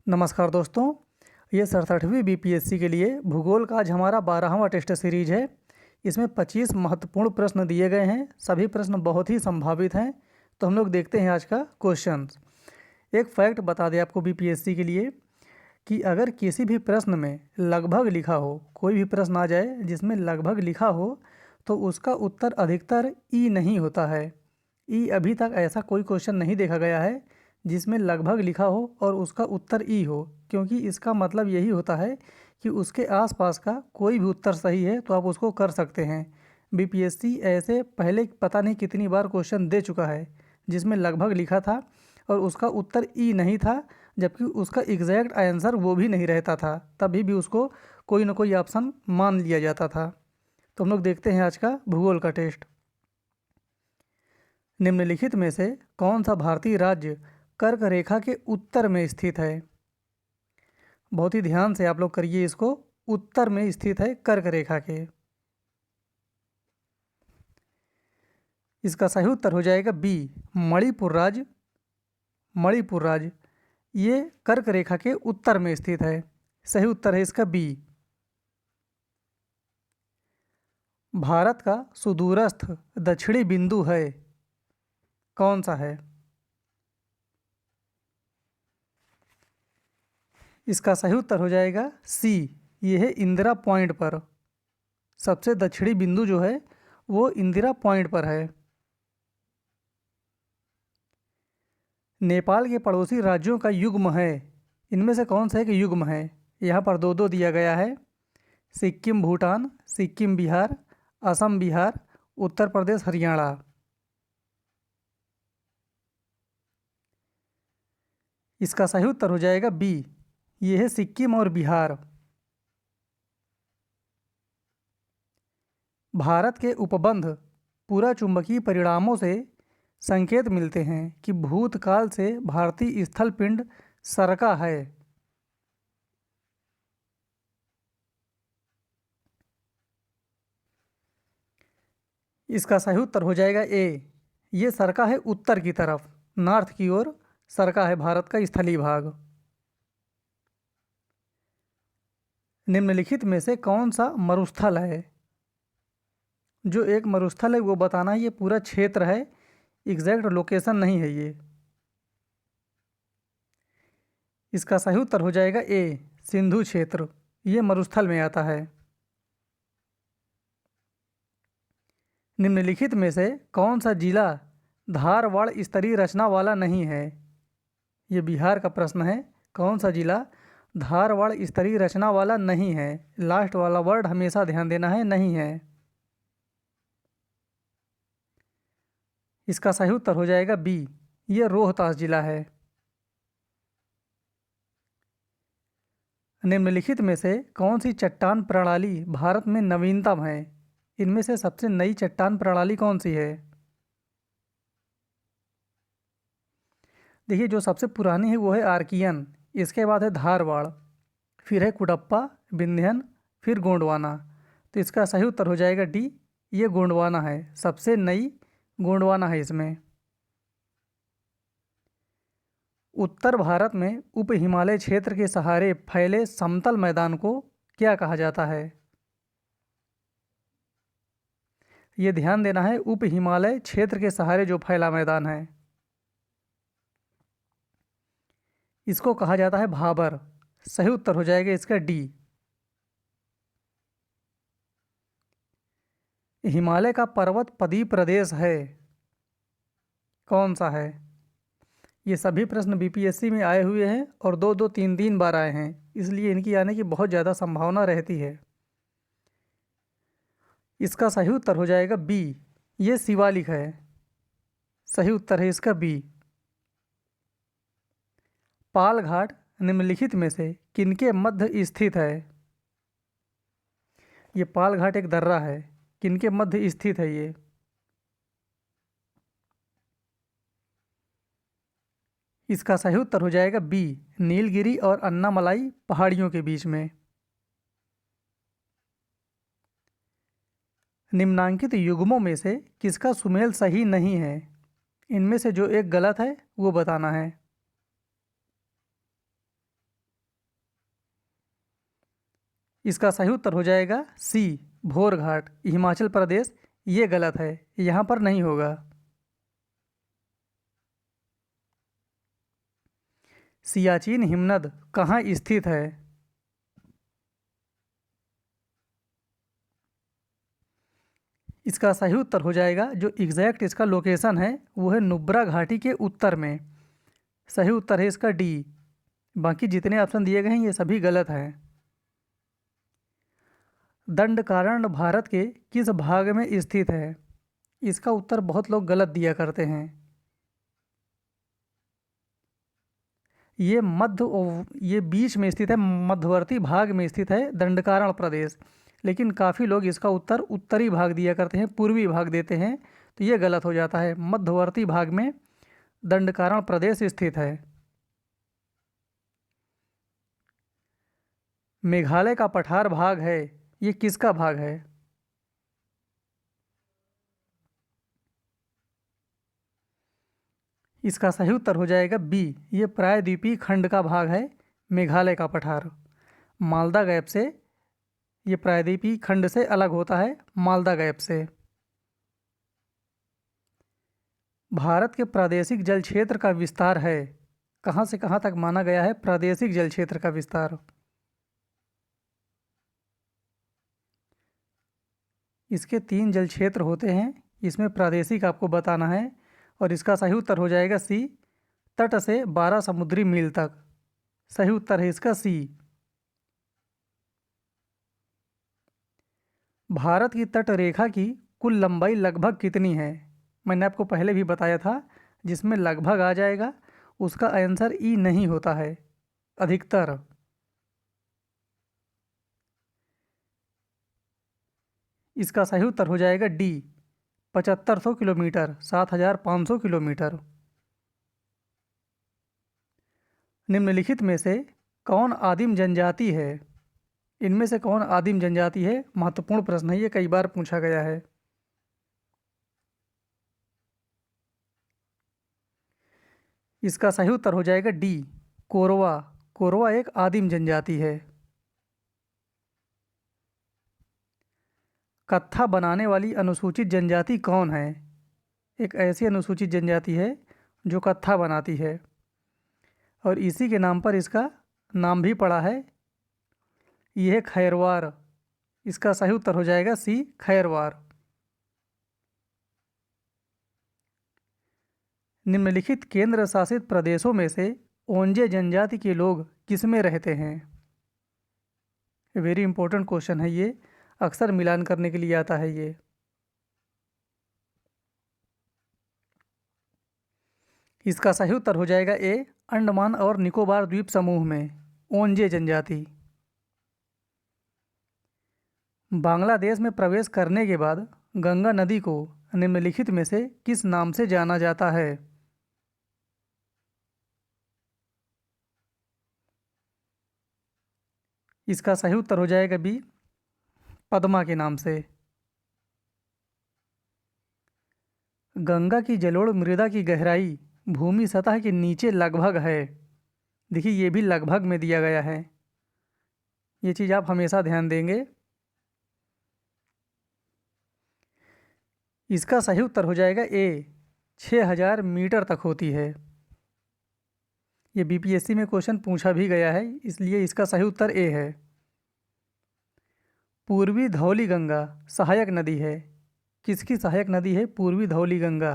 नमस्कार दोस्तों, ये 67वीं बीपीएससी के लिए भूगोल का आज हमारा 12वां टेस्ट सीरीज है। इसमें 25 महत्वपूर्ण प्रश्न दिए गए हैं। सभी प्रश्न बहुत ही संभावित हैं। तो हम लोग देखते हैं आज का क्वेश्चन। एक फैक्ट बता दें आपको बीपीएससी के लिए कि अगर किसी भी प्रश्न में लगभग लिखा हो, कोई भी प्रश्न आ जाए जिसमें लगभग लिखा हो, तो उसका उत्तर अधिकतर ई नहीं होता है। ई अभी तक ऐसा कोई क्वेश्चन नहीं देखा गया है जिसमें लगभग लिखा हो और उसका उत्तर ई हो, क्योंकि इसका मतलब यही होता है कि उसके आसपास का कोई भी उत्तर सही है तो आप उसको कर सकते हैं। बीपीएससी ऐसे पहले पता नहीं कितनी बार क्वेश्चन दे चुका है जिसमें लगभग लिखा था और उसका उत्तर ई नहीं था, जबकि उसका एग्जैक्ट आंसर वो भी नहीं रहता था, तभी भी उसको कोई ना कोई ऑप्शन मान लिया जाता था। तो हम लोग देखते हैं आज का भूगोल का टेस्ट। निम्नलिखित में से कौन सा भारतीय राज्य कर्क रेखा के उत्तर में स्थित है? बहुत ही ध्यान से आप लोग करिए इसको। उत्तर में स्थित है कर्क रेखा के। इसका सही उत्तर हो जाएगा बी, मणिपुर राज्य। मणिपुर राज्य ये कर्क रेखा के उत्तर में स्थित है। सही उत्तर है इसका बी। भारत का सुदूरस्थ दक्षिणी बिंदु है, कौन सा है? इसका सही उत्तर हो जाएगा सी, ये है इंदिरा पॉइंट पर। सबसे दक्षिणी बिंदु जो है वो इंदिरा पॉइंट पर है। नेपाल के पड़ोसी राज्यों का युग्म है, इनमें से कौन सा एक युग्म है? यहाँ पर दो दो दिया गया है। सिक्किम भूटान, सिक्किम बिहार, असम बिहार, उत्तर प्रदेश हरियाणा। इसका सही उत्तर हो जाएगा बी, ये है सिक्किम और बिहार। भारत के उपबंध पूरा चुंबकीय परिणामों से संकेत मिलते हैं कि भूतकाल से भारतीय स्थल पिंड सरका है। इसका सही उत्तर हो जाएगा ए, ये सरका है उत्तर की तरफ, नॉर्थ की ओर सरका है भारत का स्थलीय भाग। निम्नलिखित में से कौन सा मरुस्थल है? जो एक मरुस्थल है वो बताना है, ये पूरा क्षेत्र है, एग्जैक्ट लोकेशन नहीं है ये। इसका सही उत्तर हो जाएगा ए, सिंधु क्षेत्र, ये मरुस्थल में आता है। निम्नलिखित में से कौन सा जिला धारवाड़ स्तरीय रचना वाला नहीं है? ये बिहार का प्रश्न है। कौन सा जिला धारवाड़ स्तरीय रचना वाला नहीं है? लास्ट वाला वर्ड हमेशा ध्यान देना है, नहीं है। इसका सही उत्तर हो जाएगा बी, ये रोहतास जिला है। निम्नलिखित में से कौन सी चट्टान प्रणाली भारत में नवीनतम है? इनमें से सबसे नई चट्टान प्रणाली कौन सी है? देखिए, जो सबसे पुरानी है वो है आर्कियन, इसके बाद है धारवाड़, फिर है कुडप्पा, विंध्यन, फिर गोंडवाना। तो इसका सही उत्तर हो जाएगा डी, ये गोंडवाना है, सबसे नई गोंडवाना है इसमें। उत्तर भारत में उप हिमालय क्षेत्र के सहारे फैले समतल मैदान को क्या कहा जाता है? ये ध्यान देना है, उप हिमालय क्षेत्र के सहारे जो फैला मैदान है इसको कहा जाता है भाबर। सही उत्तर हो जाएगा इसका डी। हिमालय का पर्वत पदी प्रदेश है, कौन सा है? ये सभी प्रश्न बीपीएससी में आए हुए हैं और दो दो तीन तीन बार आए हैं, इसलिए इनकी आने की बहुत ज़्यादा संभावना रहती है। इसका सही उत्तर हो जाएगा बी, ये शिवालिक है। सही उत्तर है इसका बी। पाल घाट निम्नलिखित में से किनके मध्य स्थित है? ये पाल घाट एक दर्रा है, किनके मध्य स्थित है ये? इसका सही उत्तर हो जाएगा बी, नीलगिरी और अन्नामलाई पहाड़ियों के बीच में। निम्नांकित युग्मों में से किसका सुमेल सही नहीं है? इनमें से जो एक गलत है वो बताना है। इसका सही उत्तर हो जाएगा सी, भोर घाट, हिमाचल प्रदेश। ये गलत है, यहाँ पर नहीं होगा। सियाचिन हिमनद कहाँ स्थित है? इसका सही उत्तर हो जाएगा, जो एग्जैक्ट इसका लोकेशन है वो है नुब्रा घाटी के उत्तर में। सही उत्तर है इसका डी। बाकी जितने ऑप्शन दिए गए हैं ये सभी गलत हैं। दंडकारण्य भारत के किस भाग में स्थित है? इसका उत्तर बहुत लोग गलत दिया करते हैं। ये बीच में स्थित है, मध्यवर्ती भाग में स्थित है दंडकारण्य प्रदेश। लेकिन काफ़ी लोग इसका उत्तर उत्तरी भाग दिया करते हैं, पूर्वी भाग देते हैं, तो ये गलत हो जाता है। मध्यवर्ती भाग में दंडकारण्य प्रदेश स्थित है। मेघालय का पठार भाग है, ये किसका भाग है? इसका सही उत्तर हो जाएगा बी, ये प्रायद्वीपीय खंड का भाग है मेघालय का पठार। मालदा गैप से ये प्रायद्वीपीय खंड से अलग होता है, मालदा गैप से। भारत के प्रादेशिक जल क्षेत्र का विस्तार है, कहाँ से कहाँ तक माना गया है प्रादेशिक जल क्षेत्र का विस्तार? इसके 3 जल क्षेत्र होते हैं, इसमें प्रादेशिक आपको बताना है। और इसका सही उत्तर हो जाएगा सी, तट से 12 समुद्री मील तक। सही उत्तर है इसका सी। भारत की तट रेखा की कुल लंबाई लगभग कितनी है? मैंने आपको पहले भी बताया था, जिसमें लगभग आ जाएगा उसका आंसर ई नहीं होता है, अधिकतर। इसका सही उत्तर हो जाएगा डी, 7500 किलोमीटर, 7500 किलोमीटर। निम्नलिखित में से कौन आदिम जनजाति है? इनमें से कौन आदिम जनजाति है? महत्वपूर्ण प्रश्न है, ये कई बार पूछा गया है। इसका सही उत्तर हो जाएगा डी, कोरवा। कोरवा एक आदिम जनजाति है। कत्था बनाने वाली अनुसूचित जनजाति कौन है? एक ऐसी अनुसूचित जनजाति है जो कत्था बनाती है, और इसी के नाम पर इसका नाम भी पड़ा है, यह है खैरवार। इसका सही उत्तर हो जाएगा सी, खैरवार। निम्नलिखित केंद्र शासित प्रदेशों में से ओंजे जनजाति के लोग किसमें रहते हैं? वेरी इंपॉर्टेंट क्वेश्चन है ये, अक्सर मिलान करने के लिए आता है ये। इसका सही उत्तर हो जाएगा ए, अंडमान और निकोबार द्वीप समूह में ओंजे जनजाति। बांग्लादेश में प्रवेश करने के बाद गंगा नदी को निम्नलिखित में से किस नाम से जाना जाता है? इसका सही उत्तर हो जाएगा बी, पद्मा के नाम से। गंगा की जलोढ़ मृदा की गहराई भूमि सतह के नीचे लगभग है। देखिए ये भी लगभग में दिया गया है, ये चीज़ आप हमेशा ध्यान देंगे। इसका सही उत्तर हो जाएगा ए, 6000 मीटर तक होती है। ये बीपीएससी में क्वेश्चन पूछा भी गया है, इसलिए इसका सही उत्तर ए है। पूर्वी धौली गंगा सहायक नदी है, किसकी सहायक नदी है पूर्वी धौली गंगा?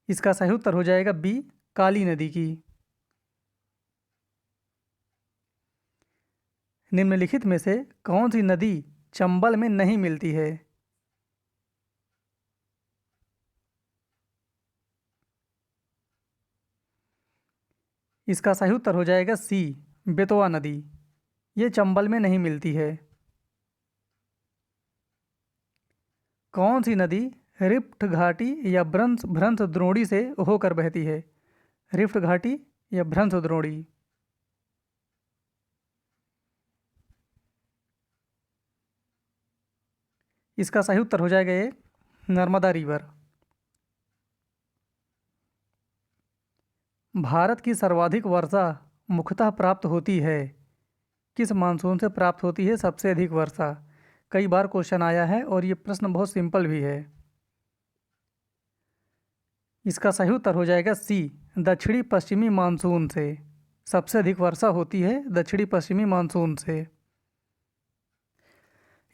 इसका सही उत्तर हो जाएगा बी, काली नदी की। निम्नलिखित में से कौन सी नदी चंबल में नहीं मिलती है? इसका सही उत्तर हो जाएगा सी, बेतवा नदी। ये चंबल में नहीं मिलती है। कौन सी नदी रिफ्ट घाटी या भ्रंश भ्रंश द्रोणी से होकर बहती है? रिफ्ट घाटी या भ्रंश द्रोणी? इसका सही उत्तर हो जाएगा ये, नर्मदा रिवर। भारत की सर्वाधिक वर्षा मुख्यतः प्राप्त होती है? किस मानसून से प्राप्त होती है सबसे अधिक वर्षा? कई बार क्वेश्चन आया है और ये प्रश्न बहुत सिंपल भी है। इसका सही उत्तर हो जाएगा सी, दक्षिणी पश्चिमी मानसून से। सबसे अधिक वर्षा होती है दक्षिणी पश्चिमी मानसून से।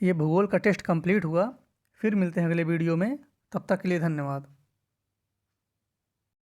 ये भूगोल का टेस्ट कंप्लीट हुआ। फिर मिलते हैं अगले वीडियो में, तब तक के लिए धन्यवाद।